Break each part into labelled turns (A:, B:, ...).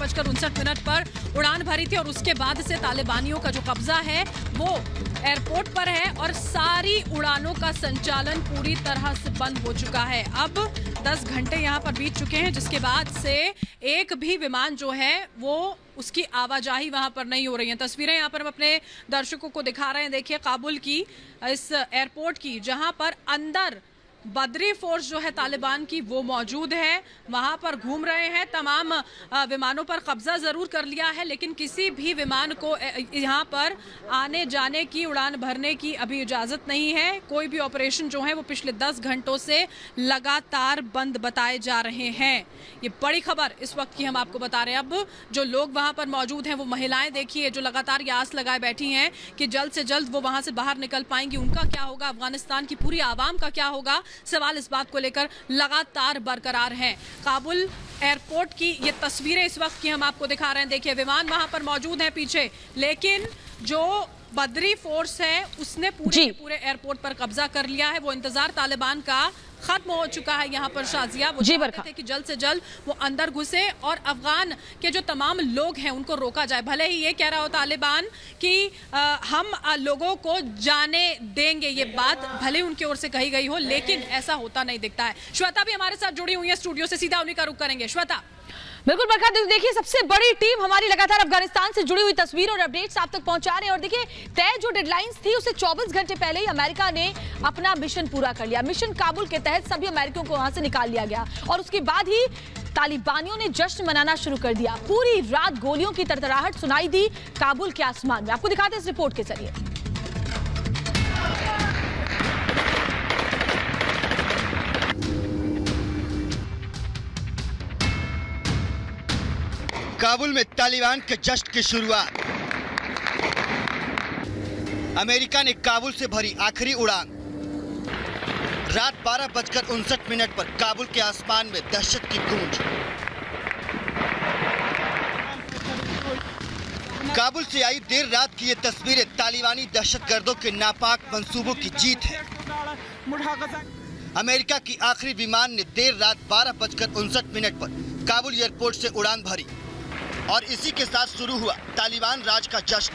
A: 12:59 पर उड़ान भरी थी और उसके बाद से तालिबानियों का जो कब्जा है वो एयरपोर्ट पर है और सारी उड़ानों का संचालन पूरी तरह से बंद हो चुका है। अब 10 घंटे यहाँ पर बीत चुके हैं, जिसके बाद से एक भी विमान जो है वो उसकी आवाजाही वहां पर नहीं हो रही है। तस्वीरें यहाँ पर हम अपने दर्शकों को दिखा रहे हैं। देखिए काबुल की इस एयरपोर्ट की, जहां पर अंदर बदरी फोर्स जो है तालिबान की वो मौजूद है, वहां पर घूम रहे हैं। तमाम विमानों पर कब्जा जरूर कर लिया है, लेकिन किसी भी विमान को यहां पर आने जाने की, उड़ान भरने की अभी इजाजत नहीं है। कोई भी ऑपरेशन जो है वो पिछले 10 घंटों से लगातार बंद बताए जा रहे हैं। ये बड़ी खबर इस वक्त की हम आपको बता रहे हैं। अब जो लोग वहां पर मौजूद हैं वो महिलाएं देखिए जो लगातार ये आस लगाए बैठी हैं कि जल्द से जल्द वो वहां से बाहर निकल पाएंगी। उनका क्या होगा, अफगानिस्तान की पूरी आवाम का क्या होगा, सवाल इस बात को लेकर लगातार बरकरार हैं। काबुल एयरपोर्ट की ये तस्वीरें इस वक्त की हम आपको दिखा रहे हैं। देखिए विमान वहां पर मौजूद है पीछे, लेकिन जो बदरी फोर्स है उसने पूरे एयरपोर्ट पर कब्जा कर लिया है। वो इंतजार तालिबान का खत्म हो चुका है। यहाँ पर शाजिया वो चाहते थे कि जल्द से जल्द वो अंदर घुसे और अफगान के जो तमाम लोग हैं उनको रोका जाए। भले ही ये कह रहा हो तालिबान कि हम लोगों को जाने देंगे, ये बात भले उनकी ओर से कही गई हो, लेकिन ऐसा होता नहीं दिखता है। श्वेता भी हमारे साथ जुड़ी हुई है स्टूडियो से, सीधा उन्हीं का रुख करेंगे। श्वेता।
B: बिल्कुल बरखा, देखिए सबसे बड़ी टीम हमारी लगातार अफगानिस्तान से जुड़ी हुई तस्वीर और अपडेट्स आप तक पहुंचा रहे हैं। और देखिए तय जो डेडलाइंस थी उससे 24 घंटे पहले ही अमेरिका ने अपना मिशन पूरा कर लिया। मिशन काबुल के तहत सभी अमेरिकियों को वहां से निकाल लिया गया और उसके बाद ही तालिबानियों ने जश्न मनाना शुरू कर दिया। पूरी रात गोलियों की तरतराहट सुनाई दी काबुल के आसमान में। आपको दिखाते हैं इस रिपोर्ट के जरिए।
C: काबुल में तालिबान के जश्न की शुरुआत। अमेरिका ने काबुल से भरी आखिरी उड़ान। रात 12:59 पर काबुल के आसमान में दहशत की गूंज। काबुल से आई देर रात की ये तस्वीरें तालिबानी दहशतगर्दों के नापाक मंसूबों की जीत है। अमेरिका की आखिरी विमान ने देर रात 12:59 पर काबुल एयरपोर्ट से उड़ान भरी और इसी के साथ शुरू हुआ तालिबान राज का जश्न।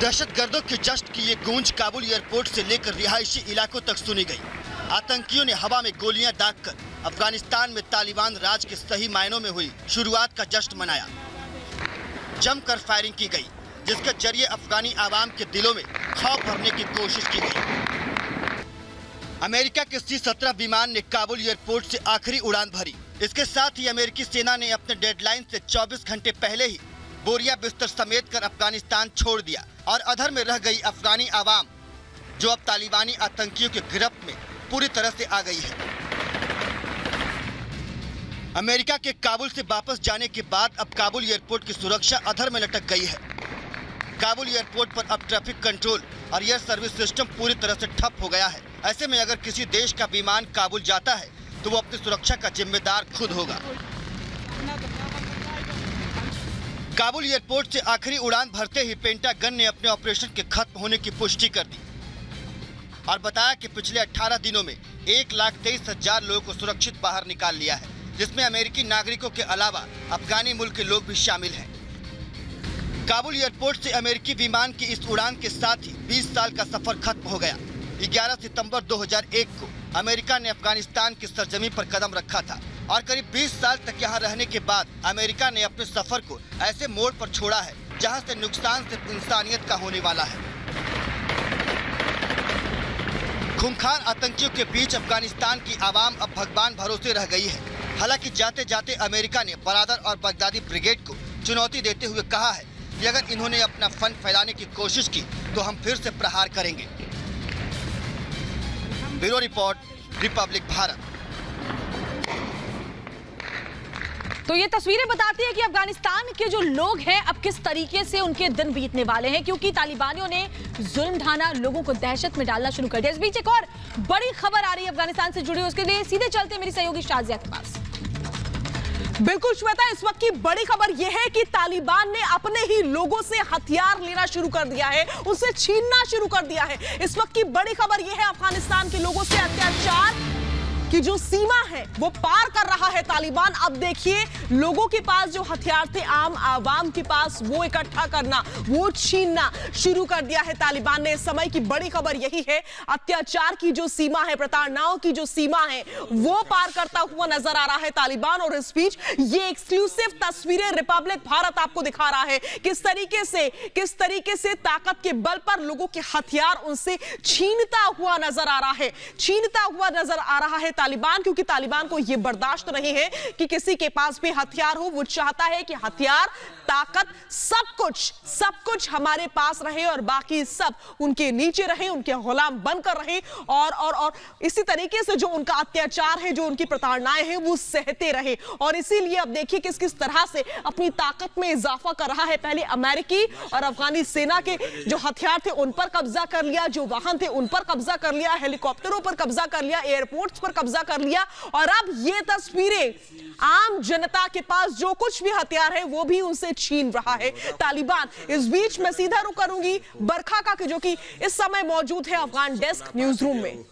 C: दहशतगर्दों के जश्न की ये गूंज काबुल एयरपोर्ट से लेकर रिहायशी इलाकों तक सुनी गई। आतंकियों ने हवा में गोलियां दागकर अफगानिस्तान में तालिबान राज के सही मायनों में हुई शुरुआत का जश्न मनाया। जमकर फायरिंग की गई, जिसके जरिए अफगानी आवाम के दिलों में खौफ भरने की कोशिश की गई। अमेरिका के C-17 विमान ने काबुल एयरपोर्ट से आखिरी उड़ान भरी। इसके साथ ही अमेरिकी सेना ने अपने डेडलाइन से 24 घंटे पहले ही बोरिया बिस्तर समेट कर अफगानिस्तान छोड़ दिया और अधर में रह गई अफगानी आवाम, जो अब तालिबानी आतंकियों के गिरफ्त में पूरी तरह से आ गई है। अमेरिका के काबुल से वापस जाने के बाद अब काबुल एयरपोर्ट की सुरक्षा अधर में लटक गई है। काबुल एयरपोर्ट पर अब ट्रैफिक कंट्रोल और एयर सर्विस सिस्टम पूरी तरह से ठप हो गया है। ऐसे में अगर किसी देश का विमान काबुल जाता है तो वो अपनी सुरक्षा का जिम्मेदार खुद होगा। काबुल एयरपोर्ट से आखिरी उड़ान भरते ही पेंटागन ने अपने ऑपरेशन के खत्म होने की पुष्टि कर दी और बताया कि पिछले 18 दिनों में 1,23,000 लोगों को सुरक्षित बाहर निकाल लिया है, जिसमें अमेरिकी नागरिकों के अलावा अफगानी मूल के लोग भी शामिल हैं। काबुल एयरपोर्ट से अमेरिकी विमान की इस उड़ान के साथ ही 20 साल का सफर खत्म हो गया। 11 सितंबर 2001 को अमेरिका ने अफगानिस्तान की सरजमी पर कदम रखा था और करीब 20 साल तक यहाँ रहने के बाद अमेरिका ने अपने सफर को ऐसे मोड़ पर छोड़ा है जहाँ से नुकसान सिर्फ इंसानियत का होने वाला है। खूंखार आतंकियों के बीच अफगानिस्तान की आवाम अब भगवान भरोसे रह गई है। हालांकि जाते जाते अमेरिका ने बरादर और बगदादी ब्रिगेड को चुनौती देते हुए कहा है कि अगर इन्होंने अपना फन फैलाने की कोशिश की तो हम फिर से प्रहार करेंगे। Bureau report, Republic Bharat.
B: तो ये तस्वीरें बताती है कि अफगानिस्तान के जो लोग हैं अब किस तरीके से उनके दिन बीतने वाले हैं, क्योंकि तालिबानियों ने जुल्म ढाना, लोगों को दहशत में डालना शुरू कर दिया। इस बीच एक और बड़ी खबर आ रही है अफगानिस्तान से जुड़ी, उसके लिए सीधे चलते मेरी सहयोगी शाजिया के पास।
D: बिल्कुल श्वेता, इस वक्त की बड़ी खबर यह है कि तालिबान ने अपने ही लोगों से हथियार लेना शुरू कर दिया है, उसे छीनना शुरू कर दिया है। इस वक्त की बड़ी खबर यह है अफगानिस्तान के लोगों से अत्याचार की जो सीमा है वो पार कर रहा है तालिबान। अब देखिए लोगों के पास जो हथियार थे, आम आवाम के पास, वो इकट्ठा करना, वो छीनना शुरू कर दिया है तालिबान ने। इस समय की बड़ी खबर यही है, अत्याचार की जो सीमा है, प्रताड़नाओं की जो सीमा है, वो पार करता हुआ नजर आ रहा है तालिबान। और इस बीच ये एक्सक्लूसिव तस्वीरें रिपब्लिक भारत आपको दिखा रहा है किस तरीके से ताकत के बल पर लोगों के हथियार उनसे छीनता हुआ नजर आ रहा है तालिबान। क्योंकि तालिबान को यह बर्दाश्त नहीं है कि किसी के पास भी हथियार हो। वो चाहता है कि हथियार, ताकत, सब कुछ हमारे पास रहे और बाकी सब उनके नीचे रहे, उनके गुलाम बनकर रहे। और इसी तरीके से जो उनका अत्याचार है, जो उनकी प्रताड़नाएं हैं, वो सहते रहे। और इसीलिए अब देखिए किस तरह से अपनी ताकत में इजाफा कर रहा है। पहले अमेरिकी और अफगानी सेना के जो हथियार थे उन पर कब्जा कर लिया, जो वाहन थे उन पर कब्जा कर लिया, हेलीकॉप्टरों पर कब्जा कर लिया, एयरपोर्ट्स पर कब्जा कर लिया। और अब ये तस्वीरें, आम जनता के पास जो कुछ भी हथियार है वो भी उनसे छीन रहा है तालिबान। इस बीच मैं सीधा रुख करूंगी बरखा का, जो कि इस समय मौजूद है अफगान डेस्क न्यूज रूम में।